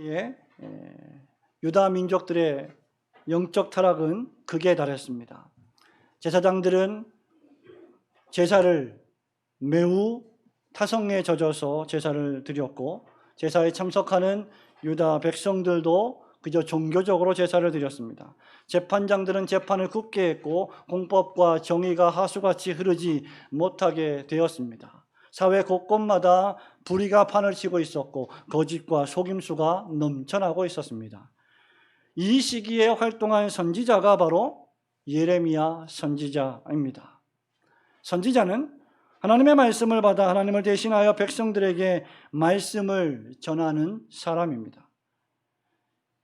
예, 유다 민족들의 영적 타락은 극에 달했습니다. 제사장들은 제사를 매우 타성에 젖어서 제사를 드렸고, 제사에 참석하는 유다 백성들도 그저 종교적으로 제사를 드렸습니다. 재판장들은 재판을 굳게 했고 공법과 정의가 하수같이 흐르지 못하게 되었습니다. 사회 곳곳마다 불의가 판을 치고 있었고 거짓과 속임수가 넘쳐나고 있었습니다. 이 시기에 활동한 선지자가 바로 예레미야 선지자입니다. 선지자는 하나님의 말씀을 받아 하나님을 대신하여 백성들에게 말씀을 전하는 사람입니다.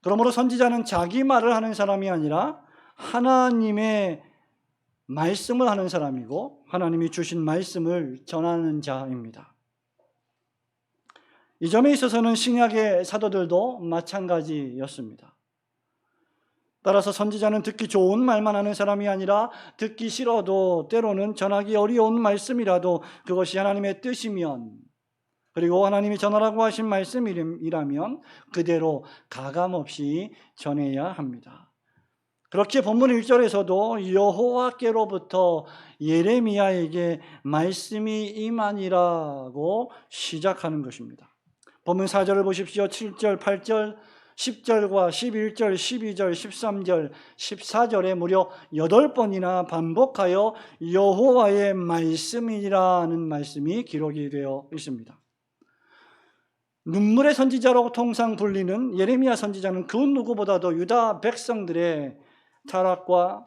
그러므로 선지자는 자기 말을 하는 사람이 아니라 하나님의 말씀을 하는 사람이고 하나님이 주신 말씀을 전하는 자입니다. 이 점에 있어서는 신약의 사도들도 마찬가지였습니다. 따라서 선지자는 듣기 좋은 말만 하는 사람이 아니라 듣기 싫어도 때로는 전하기 어려운 말씀이라도 그것이 하나님의 뜻이면, 그리고 하나님이 전하라고 하신 말씀이라면 그대로 가감없이 전해야 합니다. 그렇게 본문 1절에서도 여호와께로부터 예레미야에게 말씀이 임하니라고 시작하는 것입니다. 본문 4절을 보십시오. 7절, 8절, 10절과 11절, 12절, 13절, 14절에 무려 8번이나 반복하여 여호와의 말씀이라는 말씀이 기록이 되어 있습니다. 눈물의 선지자라고 통상 불리는 예레미야 선지자는 그 누구보다도 유다 백성들의 타락과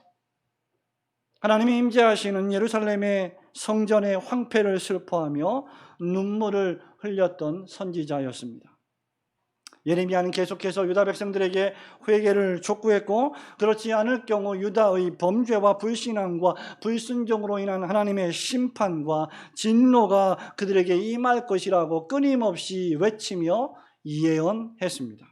하나님이 임재하시는 예루살렘의 성전의 황폐를 슬퍼하며 눈물을 흘렸던 선지자였습니다. 예레미야는 계속해서 유다 백성들에게 회개를 촉구했고, 그렇지 않을 경우 유다의 범죄와 불신앙과 불순종으로 인한 하나님의 심판과 진노가 그들에게 임할 것이라고 끊임없이 외치며 예언했습니다.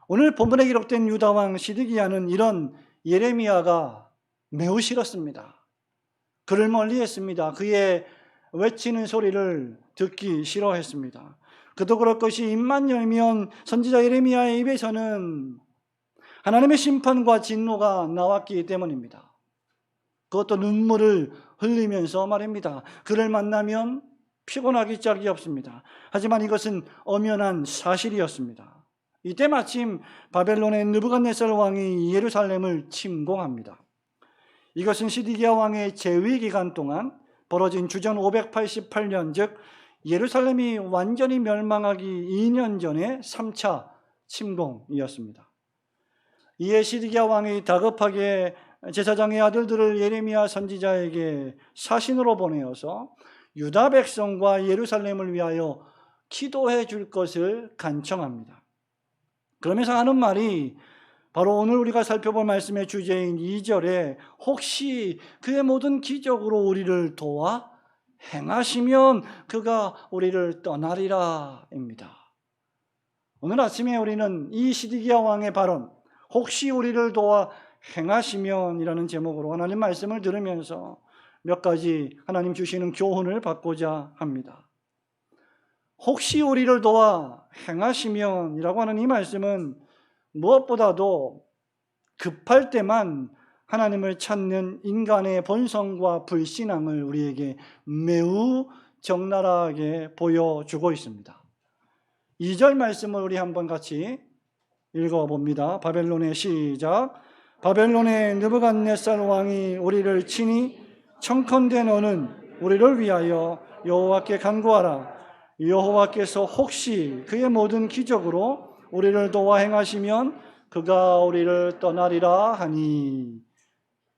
오늘 본문에 기록된 유다 왕 시드기야는 이런 예레미야가 매우 싫었습니다. 그를 멀리했습니다. 그의 외치는 소리를 듣기 싫어했습니다. 그도 그럴 것이 입만 열면 선지자 예레미야의 입에서는 하나님의 심판과 진노가 나왔기 때문입니다. 그것도 눈물을 흘리면서 말입니다. 그를 만나면 피곤하기 짝이 없습니다. 하지만 이것은 엄연한 사실이었습니다. 이때 마침 바벨론의 느부갓네살 왕이 예루살렘을 침공합니다. 이것은 시드기야 왕의 재위 기간 동안 벌어진 주전 588년, 즉 예루살렘이 완전히 멸망하기 2년 전의 3차 침공이었습니다. 이에 시드기야 왕이 다급하게 제사장의 아들들을 예레미야 선지자에게 사신으로 보내어서 유다 백성과 예루살렘을 위하여 기도해 줄 것을 간청합니다. 그러면서 하는 말이 바로 오늘 우리가 살펴볼 말씀의 주제인 2절에 혹시 그의 모든 기적으로 우리를 도와 행하시면 그가 우리를 떠나리라 입니다. 오늘 아침에 우리는 이 시드기야 왕의 발언, 혹시 우리를 도와 행하시면 이라는 제목으로 하나님 말씀을 들으면서 몇 가지 하나님 주시는 교훈을 받고자 합니다. 혹시 우리를 도와 행하시면 이라고 하는 이 말씀은 무엇보다도 급할 때만 하나님을 찾는 인간의 본성과 불신앙을 우리에게 매우 적나라하게 보여주고 있습니다. 2절 말씀을 우리 한번 같이 읽어봅니다. 바벨론의 시작. 바벨론의 느부갓네살 왕이 우리를 치니 청컨대 너는 우리를 위하여 여호와께 간구하라. 여호와께서 혹시 그의 모든 기적으로 우리를 도와 행하시면 그가 우리를 떠나리라 하니.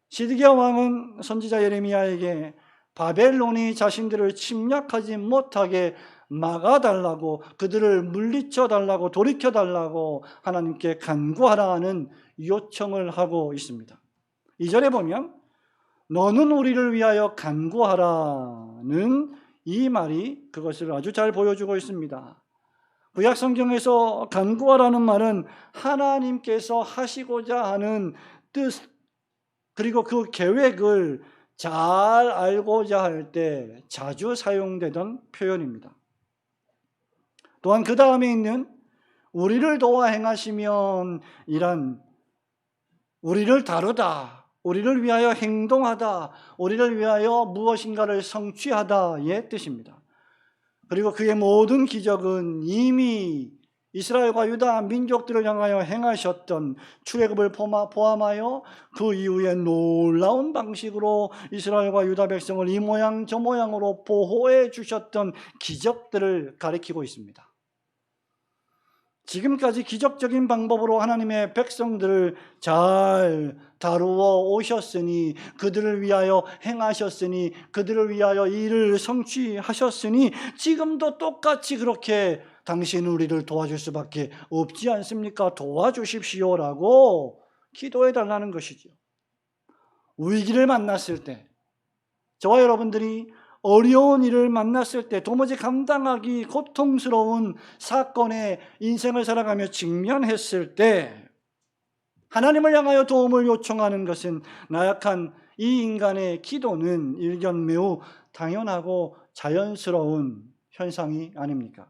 시드기야 왕은 선지자 예레미야에게 바벨론이 자신들을 침략하지 못하게 막아달라고, 그들을 물리쳐달라고, 돌이켜달라고 하나님께 간구하라는 요청을 하고 있습니다. 2절에 보면 너는 우리를 위하여 간구하라는 이 말이 그것을 아주 잘 보여주고 있습니다. 구약 성경에서 간구하라는 말은 하나님께서 하시고자 하는 뜻, 그리고 그 계획을 잘 알고자 할 때 자주 사용되던 표현입니다. 또한 그 다음에 있는 우리를 도와 행하시면 이란 우리를 다루다, 우리를 위하여 행동하다, 우리를 위하여 무엇인가를 성취하다의 뜻입니다. 그리고 그의 모든 기적은 이미 이스라엘과 유다 민족들을 향하여 행하셨던 출애굽을 포함하여 그 이후에 놀라운 방식으로 이스라엘과 유다 백성을 이 모양 저 모양으로 보호해 주셨던 기적들을 가리키고 있습니다. 지금까지 기적적인 방법으로 하나님의 백성들을 잘 다루어 오셨으니, 그들을 위하여 행하셨으니, 그들을 위하여 일을 성취하셨으니 지금도 똑같이 그렇게 당신은 우리를 도와줄 수밖에 없지 않습니까? 도와주십시오라고 기도해 달라는 것이죠. 위기를 만났을 때, 저와 여러분들이 어려운 일을 만났을 때, 도무지 감당하기 고통스러운 사건에 인생을 살아가며 직면했을 때 하나님을 향하여 도움을 요청하는 것은 나약한 이 인간의 기도는 일견 매우 당연하고 자연스러운 현상이 아닙니까?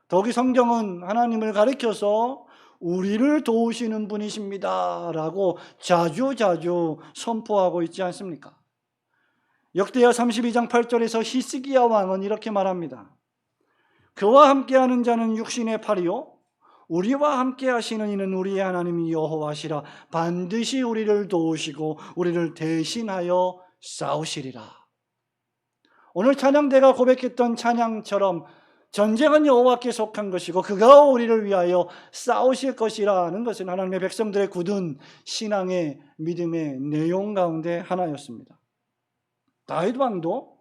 더욱이 성경은 하나님을 가리켜서 우리를 도우시는 분이십니다 라고 자주자주 선포하고 있지 않습니까? 역대하 32장 8절에서 히스기야 왕은 이렇게 말합니다. 그와 함께하는 자는 육신의 팔이요 우리와 함께 하시는 이는 우리의 하나님이 여호와시라. 반드시 우리를 도우시고 우리를 대신하여 싸우시리라. 오늘 찬양대가 고백했던 찬양처럼 전쟁은 여호와께 속한 것이고 그가 우리를 위하여 싸우실 것이라는 것은 하나님의 백성들의 굳은 신앙의 믿음의 내용 가운데 하나였습니다. 다윗 왕도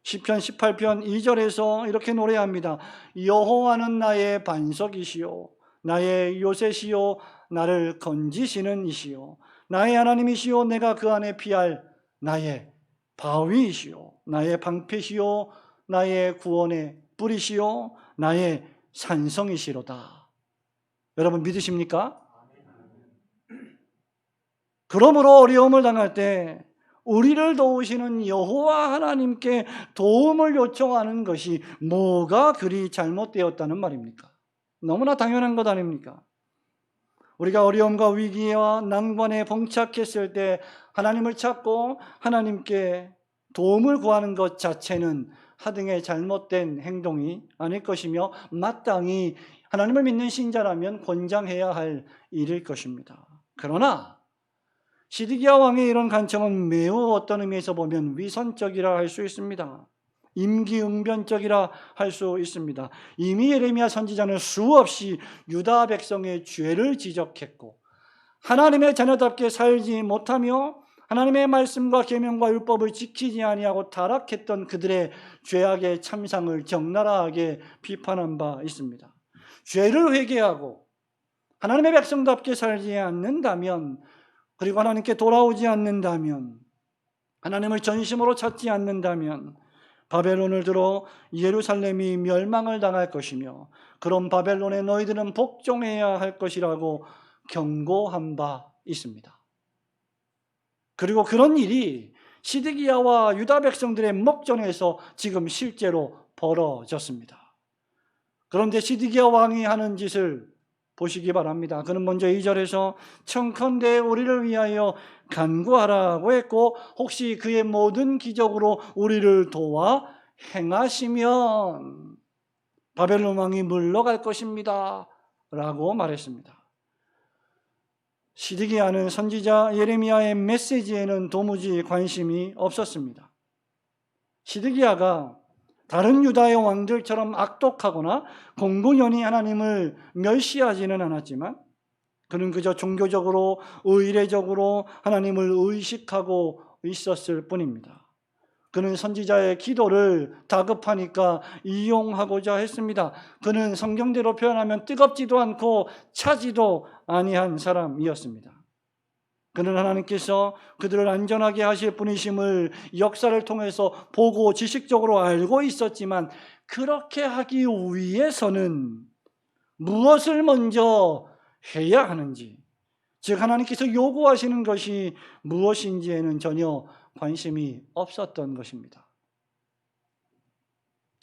시편 18편 2절에서 이렇게 노래합니다. 여호와는 나의 반석이시요 나의 요새시요 나를 건지시는 이시요 나의 하나님이시요 내가 그 안에 피할 나의 바위이시요 나의 방패시요 나의 구원의 뿌리시요 나의 산성이시로다. 여러분 믿으십니까? 그러므로 어려움을 당할 때 우리를 도우시는 여호와 하나님께 도움을 요청하는 것이 뭐가 그리 잘못되었다는 말입니까? 너무나 당연한 것 아닙니까? 우리가 어려움과 위기와 난관에 봉착했을 때 하나님을 찾고 하나님께 도움을 구하는 것 자체는 하등의 잘못된 행동이 아닐 것이며 마땅히 하나님을 믿는 신자라면 권장해야 할 일일 것입니다. 그러나 시드기야 왕의 이런 간청은 매우 어떤 의미에서 보면 위선적이라 할 수 있습니다. 임기응변적이라 할 수 있습니다. 이미 예레미야 선지자는 수없이 유다 백성의 죄를 지적했고 하나님의 자녀답게 살지 못하며 하나님의 말씀과 계명과 율법을 지키지 아니하고 타락했던 그들의 죄악의 참상을 적나라하게 비판한 바 있습니다. 죄를 회개하고 하나님의 백성답게 살지 않는다면, 그리고 하나님께 돌아오지 않는다면, 하나님을 전심으로 찾지 않는다면 바벨론을 들어 예루살렘이 멸망을 당할 것이며 그런 바벨론에 너희들은 복종해야 할 것이라고 경고한 바 있습니다. 그리고 그런 일이 시드기야와 유다 백성들의 목전에서 지금 실제로 벌어졌습니다. 그런데 시드기야 왕이 하는 짓을 보시기 바랍니다. 그는 먼저 2절에서 청컨대 우리를 위하여 간구하라고 했고 혹시 그의 모든 기적으로 우리를 도와 행하시면 바벨론 왕이 물러갈 것입니다 라고 말했습니다. 시드기야는 선지자 예레미야의 메시지에는 도무지 관심이 없었습니다. 시드기야가 다른 유다의 왕들처럼 악독하거나 공공연히 하나님을 멸시하지는 않았지만 그는 그저 종교적으로 의례적으로 하나님을 의식하고 있었을 뿐입니다. 그는 선지자의 기도를 다급하니까 이용하고자 했습니다. 그는 성경대로 표현하면 뜨겁지도 않고 차지도 아니한 사람이었습니다. 그는 하나님께서 그들을 안전하게 하실 분이심을 역사를 통해서 보고 지식적으로 알고 있었지만 그렇게 하기 위해서는 무엇을 먼저 해야 하는지, 즉 하나님께서 요구하시는 것이 무엇인지에는 전혀 관심이 없었던 것입니다.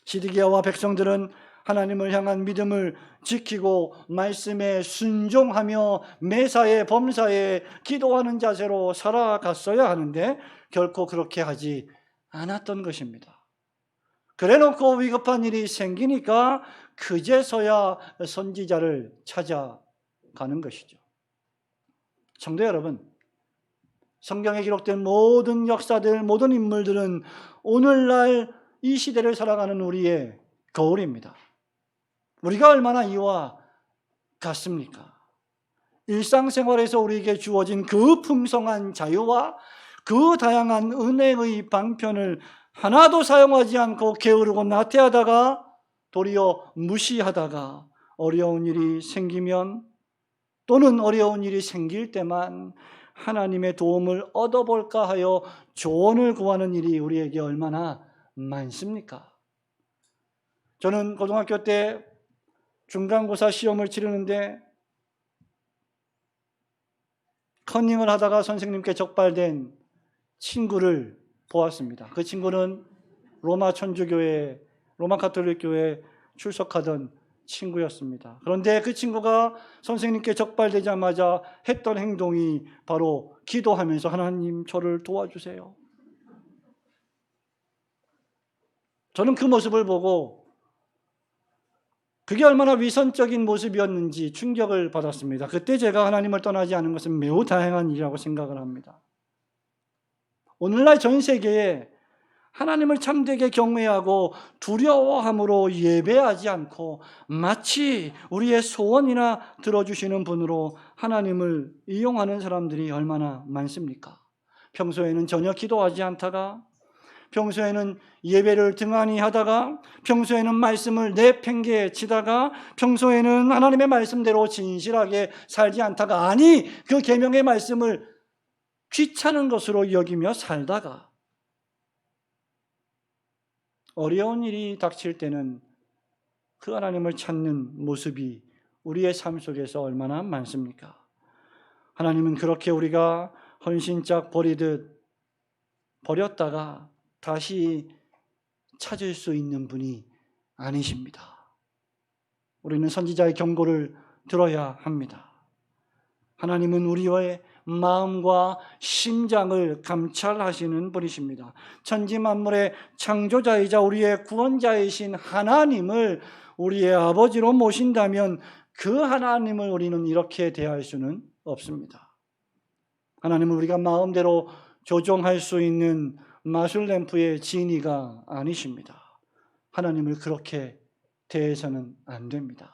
시드기야와 백성들은 하나님을 향한 믿음을 지키고 말씀에 순종하며 매사에 범사에 기도하는 자세로 살아갔어야 하는데 결코 그렇게 하지 않았던 것입니다. 그래놓고 위급한 일이 생기니까 그제서야 선지자를 찾아가는 것이죠. 성도 여러분, 성경에 기록된 모든 역사들, 모든 인물들은 오늘날 이 시대를 살아가는 우리의 거울입니다. 우리가 얼마나 이와 같습니까? 일상생활에서 우리에게 주어진 그 풍성한 자유와 그 다양한 은혜의 방편을 하나도 사용하지 않고 게으르고 나태하다가 도리어 무시하다가 어려운 일이 생기면 또는 어려운 일이 생길 때만 하나님의 도움을 얻어볼까 하여 조언을 구하는 일이 우리에게 얼마나 많습니까? 저는 고등학교 때 중간고사 시험을 치르는데 컨닝을 하다가 선생님께 적발된 친구를 보았습니다. 그 친구는 로마 천주교회, 로마 가톨릭 교회에 출석하던 친구였습니다. 그런데 그 친구가 선생님께 적발되자마자 했던 행동이 바로 기도하면서 하나님 저를 도와주세요. 저는 그 모습을 보고 그게 얼마나 위선적인 모습이었는지 충격을 받았습니다. 그때 제가 하나님을 떠나지 않은 것은 매우 다행한 일이라고 생각을 합니다. 오늘날 전 세계에 하나님을 참되게 경외하고 두려워함으로 예배하지 않고 마치 우리의 소원이나 들어주시는 분으로 하나님을 이용하는 사람들이 얼마나 많습니까? 평소에는 전혀 기도하지 않다가, 평소에는 예배를 등한히 하다가, 평소에는 말씀을 내팽개치다가, 평소에는 하나님의 말씀대로 진실하게 살지 않다가, 아니 그 계명의 말씀을 귀찮은 것으로 여기며 살다가 어려운 일이 닥칠 때는 그 하나님을 찾는 모습이 우리의 삶 속에서 얼마나 많습니까? 하나님은 그렇게 우리가 헌신짝 버리듯 버렸다가 다시 찾을 수 있는 분이 아니십니다. 우리는 선지자의 경고를 들어야 합니다. 하나님은 우리의 마음과 심장을 감찰하시는 분이십니다. 천지 만물의 창조자이자 우리의 구원자이신 하나님을 우리의 아버지로 모신다면 그 하나님을 우리는 이렇게 대할 수는 없습니다. 하나님은 우리가 마음대로 조종할 수 있는 마술램프의 지니가 아니십니다. 하나님을 그렇게 대해서는 안 됩니다.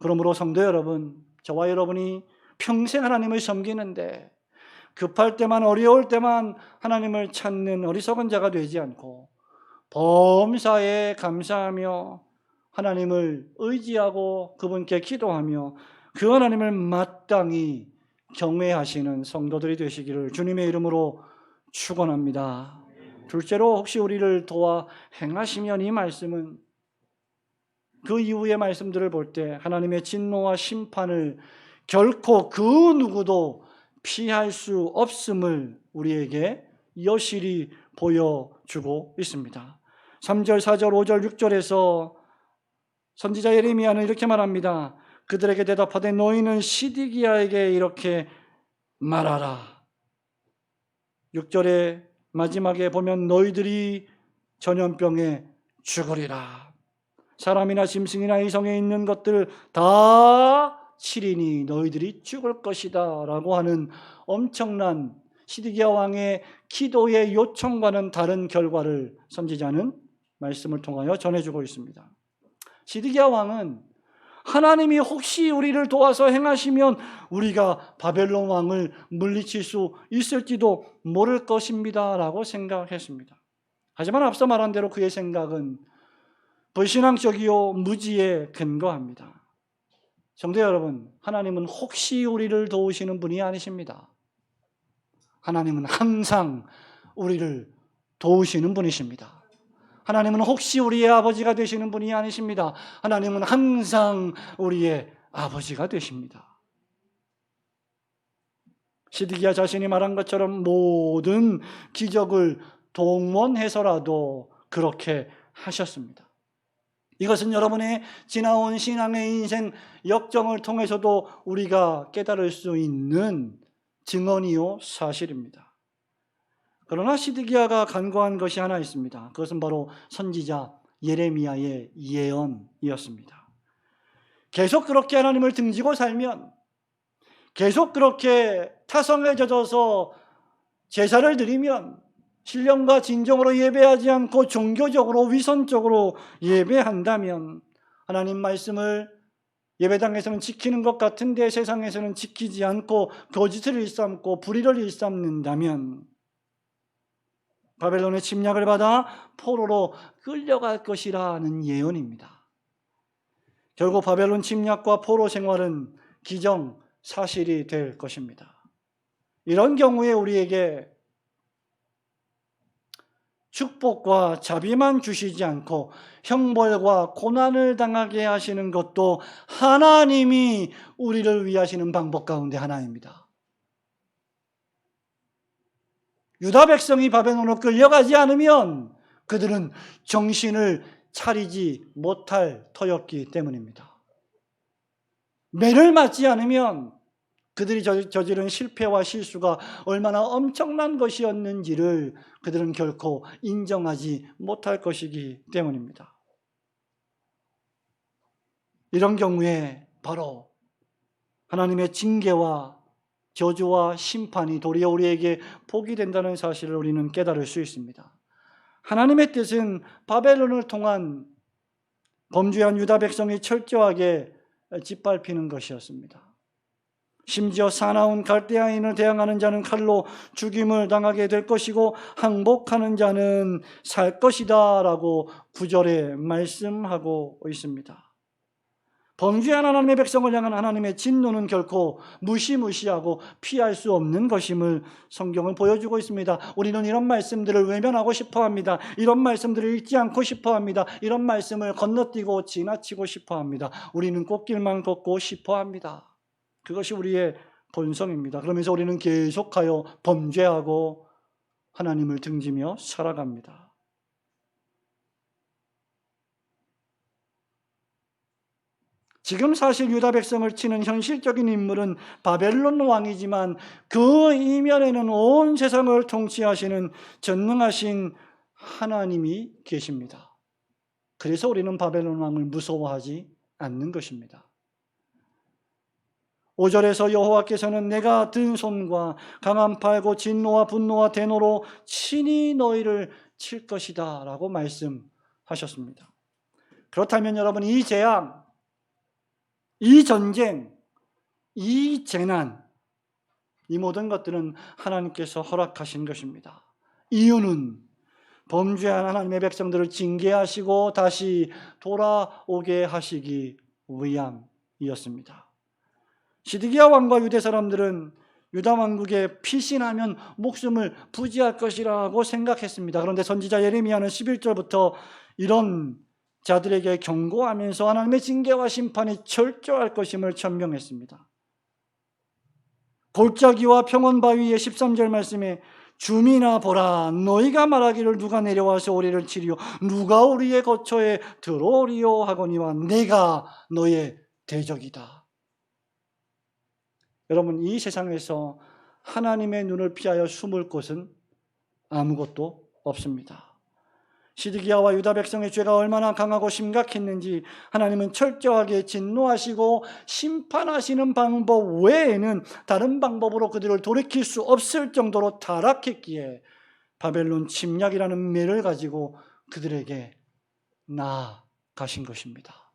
그러므로 성도 여러분, 저와 여러분이 평생 하나님을 섬기는데 급할 때만 어려울 때만 하나님을 찾는 어리석은 자가 되지 않고 범사에 감사하며 하나님을 의지하고 그분께 기도하며 그 하나님을 마땅히 경외하시는 성도들이 되시기를 주님의 이름으로 축원합니다. 둘째로 혹시 우리를 도와 행하시면 이 말씀은 그 이후의 말씀들을 볼 때 하나님의 진노와 심판을 결코 그 누구도 피할 수 없음을 우리에게 여실히 보여주고 있습니다. 3절, 4절, 5절, 6절에서 선지자 예레미야는 이렇게 말합니다. 그들에게 대답하되 너희는 시드기야에게 이렇게 말하라. 6절의 마지막에 보면 너희들이 전염병에 죽으리라. 사람이나 짐승이나 이 성에 있는 것들 다 치리니 너희들이 죽을 것이다 라고 하는 엄청난 시드기야 왕의 기도의 요청과는 다른 결과를 선지자는 말씀을 통하여 전해주고 있습니다. 시드기야 왕은 하나님이 혹시 우리를 도와서 행하시면 우리가 바벨론 왕을 물리칠 수 있을지도 모를 것입니다 라고 생각했습니다. 하지만 앞서 말한 대로 그의 생각은 불신앙적이요 무지에 근거합니다. 성도 여러분, 하나님은 혹시 우리를 도우시는 분이 아니십니다. 하나님은 항상 우리를 도우시는 분이십니다. 하나님은 혹시 우리의 아버지가 되시는 분이 아니십니다. 하나님은 항상 우리의 아버지가 되십니다. 시드기야 자신이 말한 것처럼 모든 기적을 동원해서라도 그렇게 하셨습니다. 이것은 여러분의 지나온 신앙의 인생 역정을 통해서도 우리가 깨달을 수 있는 증언이요 사실입니다. 그러나 시드기야가 간과한 것이 하나 있습니다. 그것은 바로 선지자 예레미야의 예언이었습니다. 계속 그렇게 하나님을 등지고 살면, 계속 그렇게 타성에 젖어서 제사를 드리면, 신령과 진정으로 예배하지 않고 종교적으로 위선적으로 예배한다면 하나님 말씀을 예배당에서는 지키는 것 같은데 세상에서는 지키지 않고 거짓을 일삼고 불의를 일삼는다면 바벨론의 침략을 받아 포로로 끌려갈 것이라는 예언입니다. 결국 바벨론 침략과 포로 생활은 기정사실이 될 것입니다. 이런 경우에 우리에게 축복과 자비만 주시지 않고 형벌과 고난을 당하게 하시는 것도 하나님이 우리를 위하시는 방법 가운데 하나입니다. 유다 백성이 바벨론으로 끌려가지 않으면 그들은 정신을 차리지 못할 터였기 때문입니다. 매를 맞지 않으면 그들이 저지른 실패와 실수가 얼마나 엄청난 것이었는지를 그들은 결코 인정하지 못할 것이기 때문입니다. 이런 경우에 바로 하나님의 징계와 저주와 심판이 도리어 우리에게 복이 된다는 사실을 우리는 깨달을 수 있습니다. 하나님의 뜻은 바벨론을 통한 범죄한 유다 백성이 철저하게 짓밟히는 것이었습니다. 심지어 사나운 갈대아인을 대항하는 자는 칼로 죽임을 당하게 될 것이고 항복하는 자는 살 것이다 라고 9절에 말씀하고 있습니다. 범죄한 하나님의 백성을 향한 하나님의 진노는 결코 무시무시하고 피할 수 없는 것임을 성경은 보여주고 있습니다. 우리는 이런 말씀들을 외면하고 싶어합니다. 이런 말씀들을 읽지 않고 싶어합니다. 이런 말씀을 건너뛰고 지나치고 싶어합니다. 우리는 꽃길만 걷고 싶어합니다. 그것이 우리의 본성입니다. 그러면서 우리는 계속하여 범죄하고 하나님을 등지며 살아갑니다. 지금 사실 유다 백성을 치는 현실적인 인물은 바벨론 왕이지만 그 이면에는 온 세상을 통치하시는 전능하신 하나님이 계십니다. 그래서 우리는 바벨론 왕을 무서워하지 않는 것입니다. 5절에서 여호와께서는 내가 든 손과 강한 팔과 진노와 분노와 대노로 친히 너희를 칠 것이다 라고 말씀하셨습니다. 그렇다면 여러분, 이 재앙, 이 전쟁, 이 재난, 이 모든 것들은 하나님께서 허락하신 것입니다. 이유는 범죄한 하나님의 백성들을 징계하시고 다시 돌아오게 하시기 위함이었습니다. 시드기야 왕과 유대 사람들은 유다 왕국에 피신하면 목숨을 부지할 것이라고 생각했습니다. 그런데 선지자 예레미야는 11절부터 이런 자들에게 경고하면서 하나님의 징계와 심판이 철저할 것임을 천명했습니다. 골짜기와 평원바위의 13절 말씀에 주민아 보라, 너희가 말하기를 누가 내려와서 우리를 치리요 누가 우리의 거처에 들어오리요 하거니와 내가 너의 대적이다. 여러분, 이 세상에서 하나님의 눈을 피하여 숨을 곳은 아무것도 없습니다. 시드기야와 유다 백성의 죄가 얼마나 강하고 심각했는지 하나님은 철저하게 진노하시고 심판하시는 방법 외에는 다른 방법으로 그들을 돌이킬 수 없을 정도로 타락했기에 바벨론 침략이라는 매를 가지고 그들에게 나아가신 것입니다.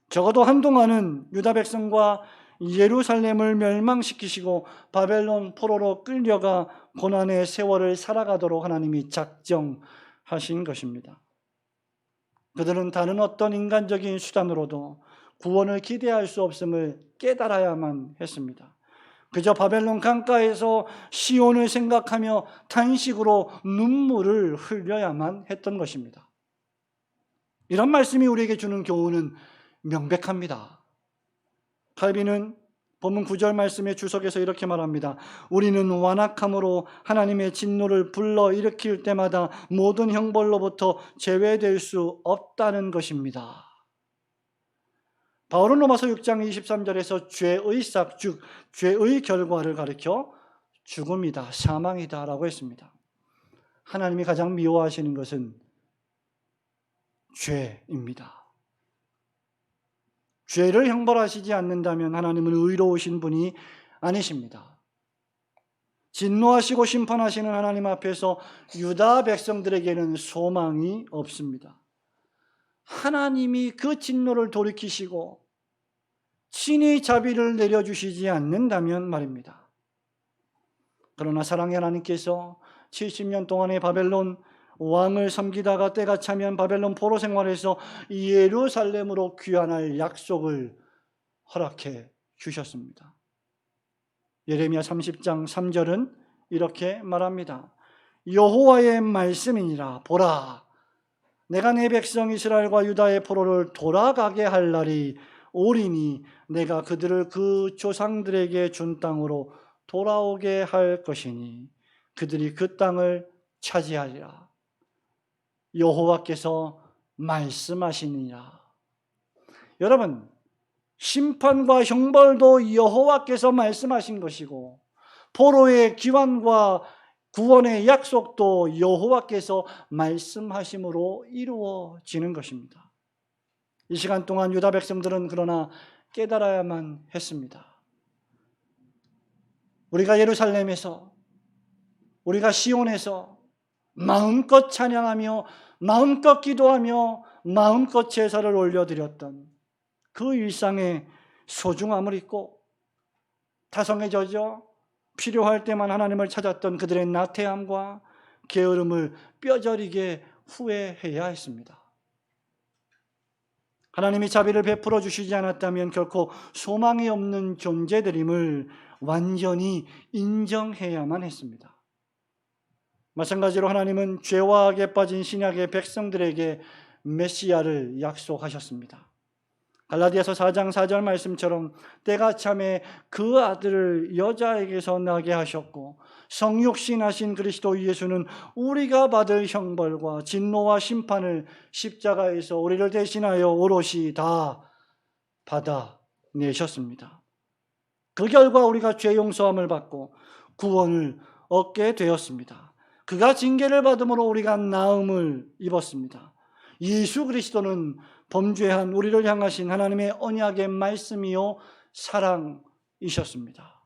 적어도 한동안은 유다 백성과 예루살렘을 멸망시키시고 바벨론 포로로 끌려가 고난의 세월을 살아가도록 하나님이 작정하신 것입니다. 그들은 다른 어떤 인간적인 수단으로도 구원을 기대할 수 없음을 깨달아야만 했습니다. 그저 바벨론 강가에서 시온을 생각하며 탄식으로 눈물을 흘려야만 했던 것입니다. 이런 말씀이 우리에게 주는 교훈은 명백합니다. 칼빈은 본문 9절 말씀의 주석에서 이렇게 말합니다. 우리는 완악함으로 하나님의 진노를 불러일으킬 때마다 모든 형벌로부터 제외될 수 없다는 것입니다. 바울은 로마서 6장 23절에서 죄의 싹, 즉 죄의 결과를 가리켜 죽음이다, 사망이다 라고 했습니다. 하나님이 가장 미워하시는 것은 죄입니다. 죄를 형벌하시지 않는다면 하나님은 의로우신 분이 아니십니다. 진노하시고 심판하시는 하나님 앞에서 유다 백성들에게는 소망이 없습니다. 하나님이 그 진노를 돌이키시고 친히 자비를 내려주시지 않는다면 말입니다. 그러나 사랑의 하나님께서 70년 동안의 바벨론 왕을 섬기다가 때가 차면 바벨론 포로 생활에서 예루살렘으로 귀환할 약속을 허락해 주셨습니다. 예레미야 30장 3절은 이렇게 말합니다. 여호와의 말씀이니라. 보라, 내가 내 백성 이스라엘과 유다의 포로를 돌아가게 할 날이 오리니 내가 그들을 그 조상들에게 준 땅으로 돌아오게 할 것이니 그들이 그 땅을 차지하리라. 여호와께서 말씀하시니라. 여러분, 심판과 형벌도 여호와께서 말씀하신 것이고 포로의 귀환과 구원의 약속도 여호와께서 말씀하심으로 이루어지는 것입니다. 이 시간 동안 유다 백성들은 그러나 깨달아야만 했습니다. 우리가 예루살렘에서, 우리가 시온에서 마음껏 찬양하며 마음껏 기도하며 마음껏 제사를 올려드렸던 그 일상의 소중함을 잊고 타성에 젖어 필요할 때만 하나님을 찾았던 그들의 나태함과 게으름을 뼈저리게 후회해야 했습니다. 하나님이 자비를 베풀어 주시지 않았다면 결코 소망이 없는 존재들임을 완전히 인정해야만 했습니다. 마찬가지로 하나님은 죄와 악에 빠진 신약의 백성들에게 메시아를 약속하셨습니다. 갈라디아서 4장 4절 말씀처럼 때가 참에 그 아들을 여자에게서 나게 하셨고 성육신하신 그리스도 예수는 우리가 받을 형벌과 진노와 심판을 십자가에서 우리를 대신하여 오롯이 다 받아내셨습니다. 그 결과 우리가 죄 용서함을 받고 구원을 얻게 되었습니다. 그가 징계를 받음으로 우리가 나음을 입었습니다. 예수 그리스도는 범죄한 우리를 향하신 하나님의 언약의 말씀이요 사랑이셨습니다.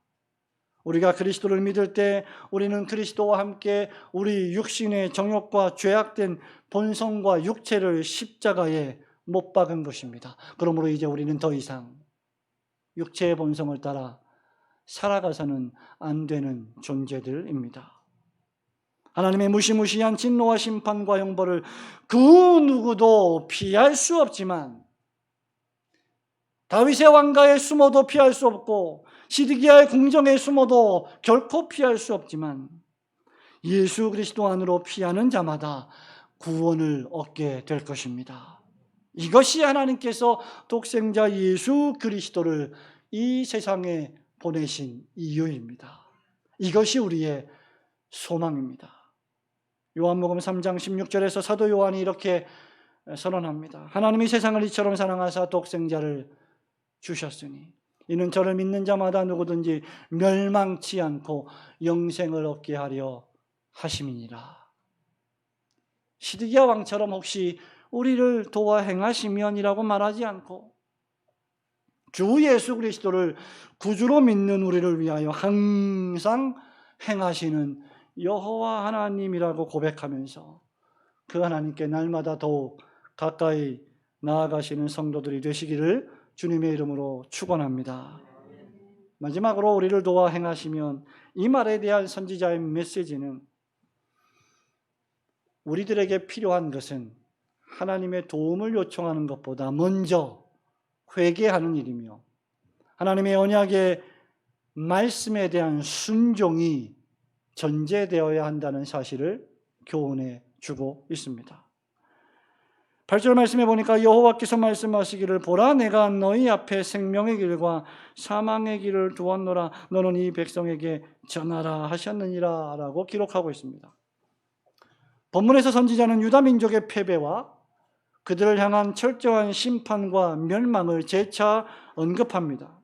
우리가 그리스도를 믿을 때 우리는 그리스도와 함께 우리 육신의 정욕과 죄악된 본성과 육체를 십자가에 못 박은 것입니다. 그러므로 이제 우리는 더 이상 육체의 본성을 따라 살아가서는 안 되는 존재들입니다. 하나님의 무시무시한 진노와 심판과 형벌을 그 누구도 피할 수 없지만 다윗의 왕가에 숨어도 피할 수 없고 시드기야의 궁정에 숨어도 결코 피할 수 없지만 예수 그리스도 안으로 피하는 자마다 구원을 얻게 될 것입니다. 이것이 하나님께서 독생자 예수 그리스도를 이 세상에 보내신 이유입니다. 이것이 우리의 소망입니다. 요한복음 3장 16절에서 사도 요한이 이렇게 선언합니다. 하나님이 세상을 이처럼 사랑하사 독생자를 주셨으니 이는 저를 믿는 자마다 누구든지 멸망치 않고 영생을 얻게 하려 하심이니라. 시드기야 왕처럼 혹시 우리를 도와 행하시면이라고 말하지 않고 주 예수 그리스도를 구주로 믿는 우리를 위하여 항상 행하시는 여호와 하나님이라고 고백하면서 그 하나님께 날마다 더욱 가까이 나아가시는 성도들이 되시기를 주님의 이름으로 축원합니다. 마지막으로 우리를 도와 행하시면 이 말에 대한 선지자의 메시지는 우리들에게 필요한 것은 하나님의 도움을 요청하는 것보다 먼저 회개하는 일이며 하나님의 언약의 말씀에 대한 순종이 전제되어야 한다는 사실을 교훈해 주고 있습니다. 8절 말씀해 보니까 여호와께서 말씀하시기를 보라 내가 너희 앞에 생명의 길과 사망의 길을 두었노라 너는 이 백성에게 전하라 하셨느니라 라고 기록하고 있습니다. 본문에서 선지자는 유다 민족의 패배와 그들을 향한 철저한 심판과 멸망을 재차 언급합니다.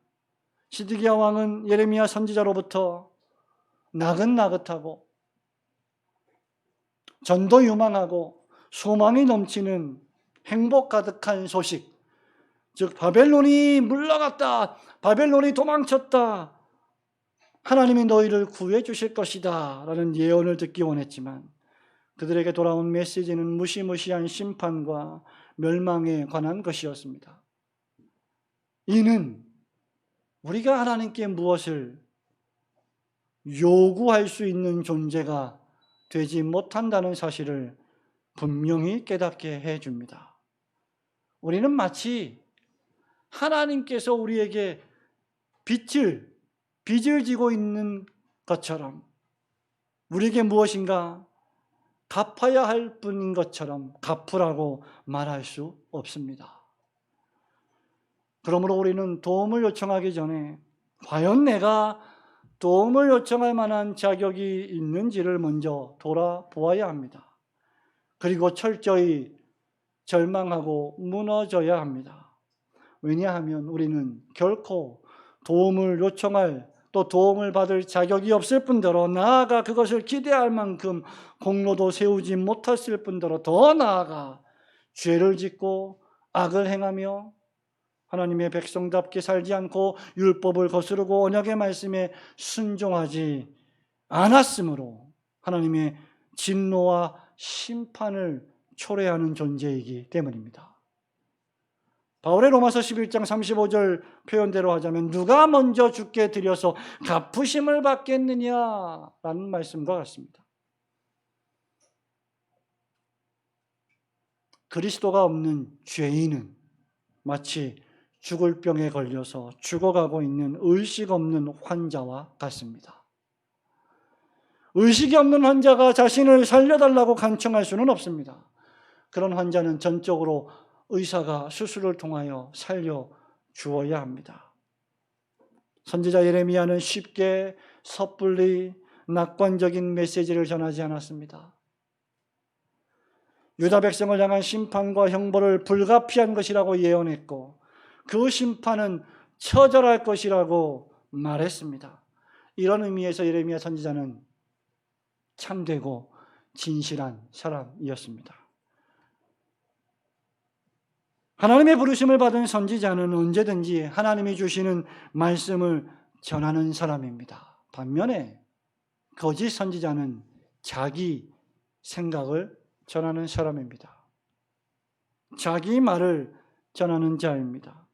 시드기야 왕은 예레미야 선지자로부터 나긋나긋하고 전도 유망하고 소망이 넘치는 행복 가득한 소식, 즉 바벨론이 물러갔다, 바벨론이 도망쳤다, 하나님이 너희를 구해 주실 것이다 라는 예언을 듣기 원했지만 그들에게 돌아온 메시지는 무시무시한 심판과 멸망에 관한 것이었습니다. 이는 우리가 하나님께 무엇을 요구할 수 있는 존재가 되지 못한다는 사실을 분명히 깨닫게 해줍니다. 우리는 마치 하나님께서 우리에게 빚을 지고 있는 것처럼 우리에게 무엇인가 갚아야 할 뿐인 것처럼 갚으라고 말할 수 없습니다. 그러므로 우리는 도움을 요청하기 전에 과연 내가 도움을 요청할 만한 자격이 있는지를 먼저 돌아보아야 합니다. 그리고 철저히 절망하고 무너져야 합니다. 왜냐하면 우리는 결코 도움을 요청할 또 도움을 받을 자격이 없을 뿐더러 나아가 그것을 기대할 만큼 공로도 세우지 못했을 뿐더러 더 나아가 죄를 짓고 악을 행하며 하나님의 백성답게 살지 않고 율법을 거스르고 언약의 말씀에 순종하지 않았으므로 하나님의 진노와 심판을 초래하는 존재이기 때문입니다. 바울의 로마서 11장 35절 표현대로 하자면 누가 먼저 주께 드려서 갚으심을 받겠느냐라는 말씀과 같습니다. 그리스도가 없는 죄인은 마치 죽을 병에 걸려서 죽어가고 있는 의식 없는 환자와 같습니다. 의식이 없는 환자가 자신을 살려달라고 간청할 수는 없습니다. 그런 환자는 전적으로 의사가 수술을 통하여 살려주어야 합니다. 선지자 예레미야는 쉽게 섣불리 낙관적인 메시지를 전하지 않았습니다. 유다 백성을 향한 심판과 형벌을 불가피한 것이라고 예언했고 그 심판은 처절할 것이라고 말했습니다. 이런 의미에서 예레미야 선지자는 참되고 진실한 사람이었습니다. 하나님의 부르심을 받은 선지자는 언제든지 하나님이 주시는 말씀을 전하는 사람입니다. 반면에 거짓 선지자는 자기 생각을 전하는 사람입니다. 자기 말을 전하는 자입니다.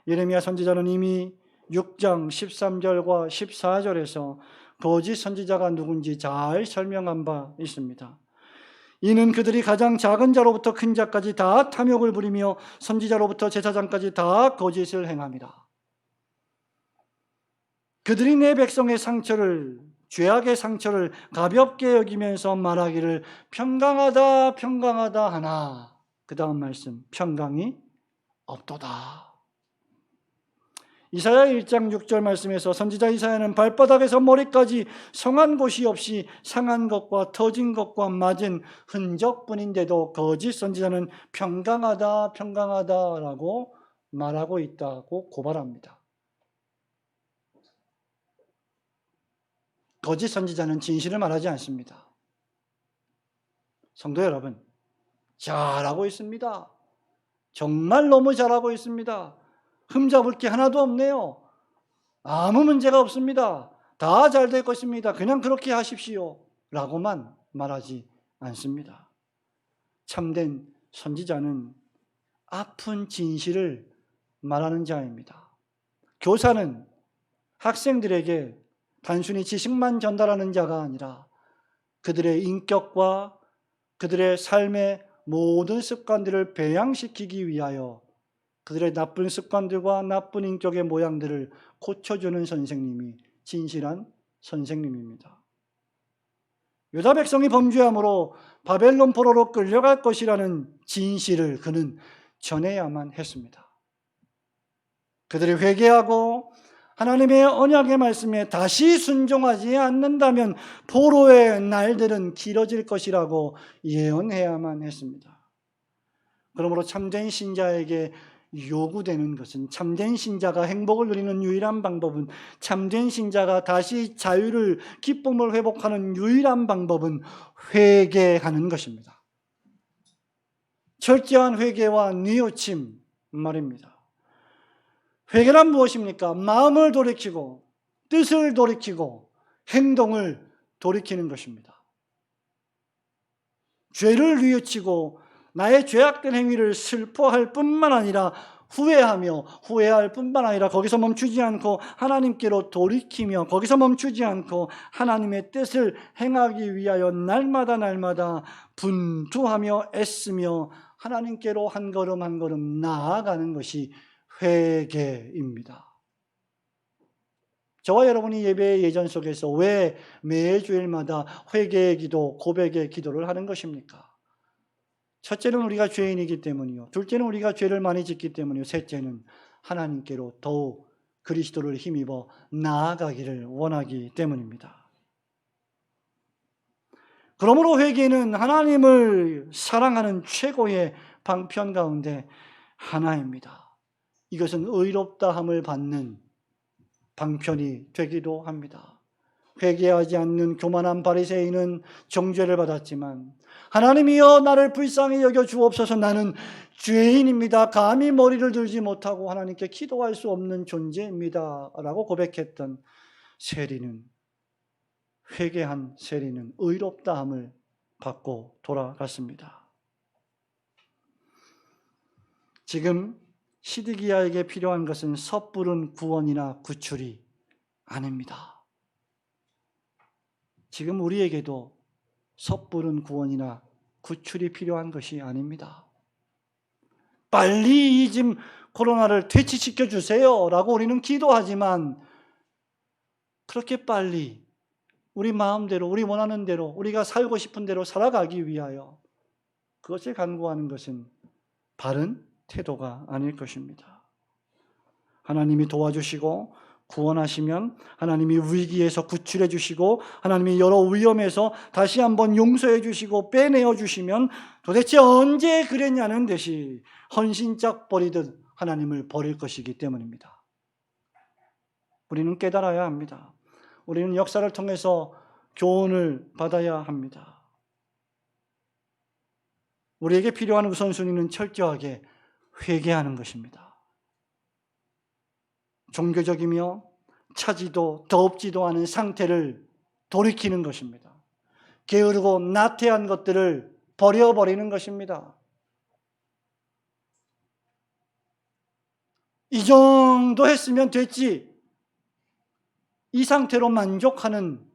예레미야 선지자는 이미 6장 13절과 14절에서 거짓 선지자가 누군지 잘 설명한 바 있습니다. 이는 그들이 가장 작은 자로부터 큰 자까지 다 탐욕을 부리며 선지자로부터 제사장까지 다 거짓을 행합니다. 그들이 내 백성의 상처를, 죄악의 상처를 가볍게 여기면서 말하기를 평강하다 평강하다 하나 그 다음 말씀 평강이 없도다. 이사야 1장 6절 말씀에서 선지자 이사야는 발바닥에서 머리까지 성한 곳이 없이 상한 것과 터진 것과 맞은 흔적뿐인데도 거짓 선지자는 평강하다 평강하다라고 말하고 있다고 고발합니다. 거짓 선지자는 진실을 말하지 않습니다. 성도 여러분, 잘하고 있습니다. 정말 너무 잘하고 있습니다. 흠잡을 게 하나도 없네요. 아무 문제가 없습니다. 다 잘 될 것입니다. 그냥 그렇게 하십시오. 라고만 말하지 않습니다. 참된 선지자는 아픈 진실을 말하는 자입니다. 교사는 학생들에게 단순히 지식만 전달하는 자가 아니라 그들의 인격과 그들의 삶의 모든 습관들을 배양시키기 위하여 그들의 나쁜 습관들과 나쁜 인격의 모양들을 고쳐주는 선생님이 진실한 선생님입니다. 유다 백성이 범죄함으로 바벨론 포로로 끌려갈 것이라는 진실을 그는 전해야만 했습니다. 그들이 회개하고 하나님의 언약의 말씀에 다시 순종하지 않는다면 포로의 날들은 길어질 것이라고 예언해야만 했습니다. 그러므로 참된 신자에게 요구되는 것은, 참된 신자가 행복을 누리는 유일한 방법은, 참된 신자가 다시 자유를, 기쁨을 회복하는 유일한 방법은 회개하는 것입니다. 철저한 회개와 뉘우침 말입니다. 회개란 무엇입니까? 마음을 돌이키고 뜻을 돌이키고 행동을 돌이키는 것입니다. 죄를 뉘우치고 나의 죄악된 행위를 슬퍼할 뿐만 아니라 후회할 뿐만 아니라 거기서 멈추지 않고 하나님께로 돌이키며, 거기서 멈추지 않고 하나님의 뜻을 행하기 위하여 날마다 분투하며 애쓰며 하나님께로 한 걸음 한 걸음 나아가는 것이 회개입니다. 저와 여러분이 예배의 예전 속에서 왜 매주일마다 회개의 기도, 고백의 기도를 하는 것입니까? 첫째는 우리가 죄인이기 때문이요, 둘째는 우리가 죄를 많이 짓기 때문이요, 셋째는 하나님께로 더욱 그리스도를 힘입어 나아가기를 원하기 때문입니다. 그러므로 회개는 하나님을 사랑하는 최고의 방편 가운데 하나입니다. 이것은 의롭다함을 받는 방편이 되기도 합니다. 회개하지 않는 교만한 바리새인은 정죄를 받았지만, 하나님이여 나를 불쌍히 여겨 주옵소서, 나는 죄인입니다, 감히 머리를 들지 못하고 하나님께 기도할 수 없는 존재입니다 라고 고백했던 세리는, 회개한 세리는 의롭다함을 받고 돌아갔습니다. 지금 시드기야에게 필요한 것은 섣부른 구원이나 구출이 아닙니다. 지금 우리에게도 섣부른 구원이나 구출이 필요한 것이 아닙니다. 빨리 이 지금 코로나를 퇴치시켜 주세요 라고 우리는 기도하지만, 그렇게 빨리 우리 마음대로, 우리 원하는 대로, 우리가 살고 싶은 대로 살아가기 위하여 그것을 간구하는 것은 바른 태도가 아닐 것입니다. 하나님이 도와주시고 구원하시면 하나님이 위기에서 구출해 주시고 하나님이 여러 위험에서 다시 한번 용서해 주시고 빼내어 주시면 도대체 언제 그랬냐는 듯이 헌신짝 버리듯 하나님을 버릴 것이기 때문입니다. 우리는 깨달아야 합니다. 우리는 역사를 통해서 교훈을 받아야 합니다. 우리에게 필요한 우선순위는 철저하게 회개하는 것입니다. 종교적이며 차지도 더럽지도 않은 상태를 돌이키는 것입니다. 게으르고 나태한 것들을 버려버리는 것입니다. 이 정도 했으면 됐지, 이 상태로 만족하는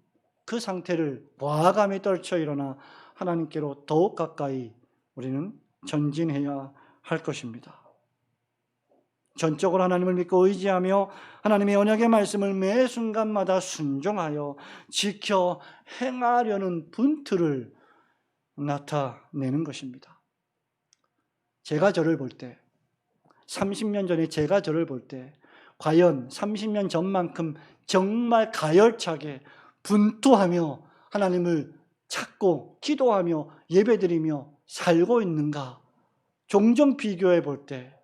그 상태를 과감히 떨쳐 일어나 하나님께로 더욱 가까이 우리는 전진해야 할 것입니다. 전적으로 하나님을 믿고 의지하며 하나님의 언약의 말씀을 매 순간마다 순종하여 지켜 행하려는 분투를 나타내는 것입니다. 제가 저를 볼 때, 30년 전에 제가 저를 볼 때 과연 30년 전만큼 정말 가열차게 분투하며 하나님을 찾고 기도하며 예배드리며 살고 있는가, 종종 비교해 볼 때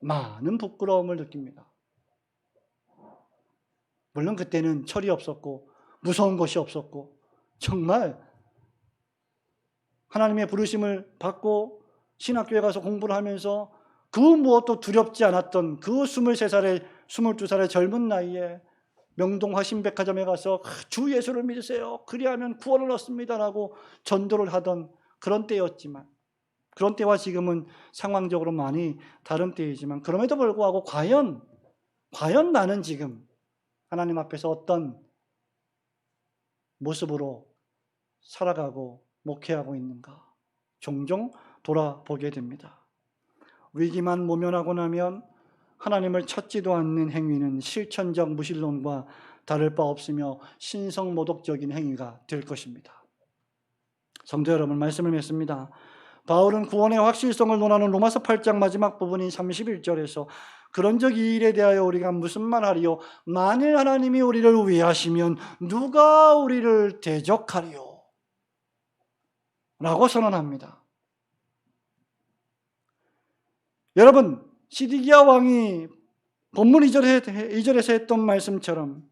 많은 부끄러움을 느낍니다. 물론 그때는 철이 없었고 무서운 것이 없었고 정말 하나님의 부르심을 받고 신학교에 가서 공부를 하면서 그 무엇도 두렵지 않았던 그 23살의 22살의 젊은 나이에 명동 화신백화점에 가서 주 예수를 믿으세요, 그리하면 구원을 얻습니다라고 전도를 하던 그런 때였지만, 그런 때와 지금은 상황적으로 많이 다른 때이지만, 그럼에도 불구하고 과연 나는 지금 하나님 앞에서 어떤 모습으로 살아가고 목회하고 있는가 종종 돌아보게 됩니다. 위기만 모면하고 나면 하나님을 찾지도 않는 행위는 실천적 무신론과 다를 바 없으며 신성모독적인 행위가 될 것입니다. 성도 여러분, 말씀을 맺습니다. 바울은 구원의 확실성을 논하는 로마서 8장 마지막 부분인 31절에서 그런즉 이 일에 대하여 우리가 무슨 말하리요? 만일 하나님이 우리를 위하시면 누가 우리를 대적하리요? 라고 선언합니다. 여러분, 시디기야 왕이 본문 2절에서 했던 말씀처럼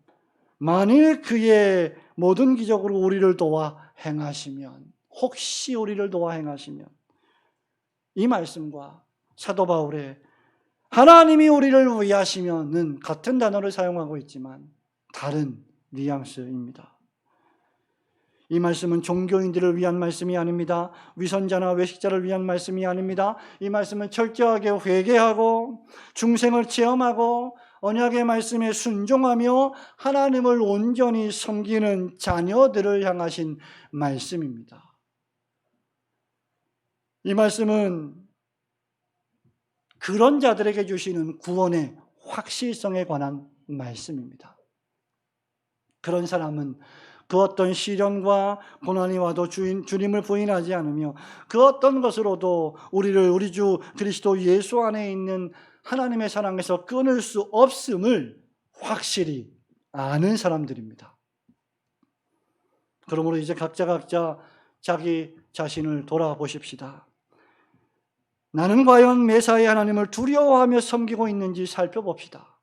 만일 그의 모든 기적으로 우리를 도와 행하시면, 혹시 우리를 도와 행하시면, 이 말씀과 사도 바울의 하나님이 우리를 위하시면은 같은 단어를 사용하고 있지만 다른 뉘앙스입니다. 이 말씀은 종교인들을 위한 말씀이 아닙니다. 위선자나 외식자를 위한 말씀이 아닙니다. 이 말씀은 철저하게 회개하고 중생을 체험하고 언약의 말씀에 순종하며 하나님을 온전히 섬기는 자녀들을 향하신 말씀입니다. 이 말씀은 그런 자들에게 주시는 구원의 확실성에 관한 말씀입니다. 그런 사람은 그 어떤 시련과 고난이 와도 주님을 부인하지 않으며 그 어떤 것으로도 우리를 우리 주 그리스도 예수 안에 있는 하나님의 사랑에서 끊을 수 없음을 확실히 아는 사람들입니다. 그러므로 이제 각자 자기 자신을 돌아보십시다. 나는 과연 매사에 하나님을 두려워하며 섬기고 있는지 살펴봅시다.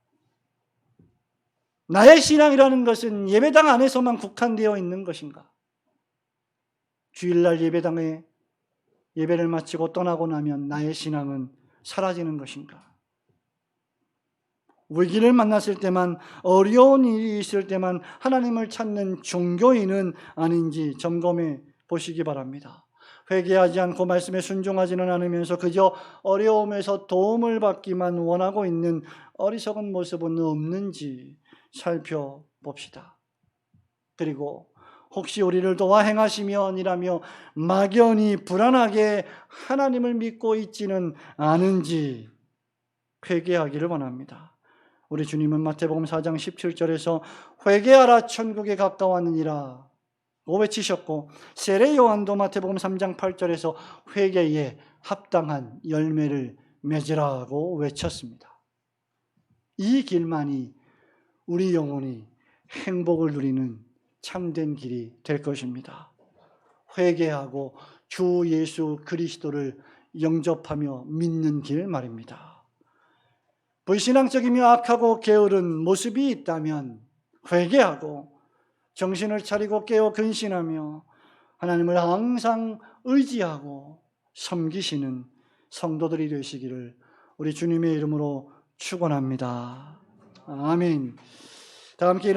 나의 신앙이라는 것은 예배당 안에서만 국한되어 있는 것인가? 주일날 예배당에 예배를 마치고 떠나고 나면 나의 신앙은 사라지는 것인가? 위기를 만났을 때만, 어려운 일이 있을 때만 하나님을 찾는 종교인은 아닌지 점검해 보시기 바랍니다. 회개하지 않고 말씀에 순종하지는 않으면서 그저 어려움에서 도움을 받기만 원하고 있는 어리석은 모습은 없는지 살펴봅시다. 그리고 혹시 우리를 도와 행하시면이라며 막연히 불안하게 하나님을 믿고 있지는 않은지 회개하기를 원합니다. 우리 주님은 마태복음 4장 17절에서 회개하라 천국에 가까웠느니라 고 외치셨고, 세례 요한도 마태복음 3장 8절에서 회개에 합당한 열매를 맺으라고 외쳤습니다. 이 길만이 우리 영혼이 행복을 누리는 참된 길이 될 것입니다. 회개하고 주 예수 그리스도를 영접하며 믿는 길 말입니다. 불신앙적이며 악하고 게으른 모습이 있다면 회개하고 정신을 차리고 깨어 근신하며 하나님을 항상 의지하고 섬기시는 성도들이 되시기를 우리 주님의 이름으로 축원합니다. 아멘. 다 함께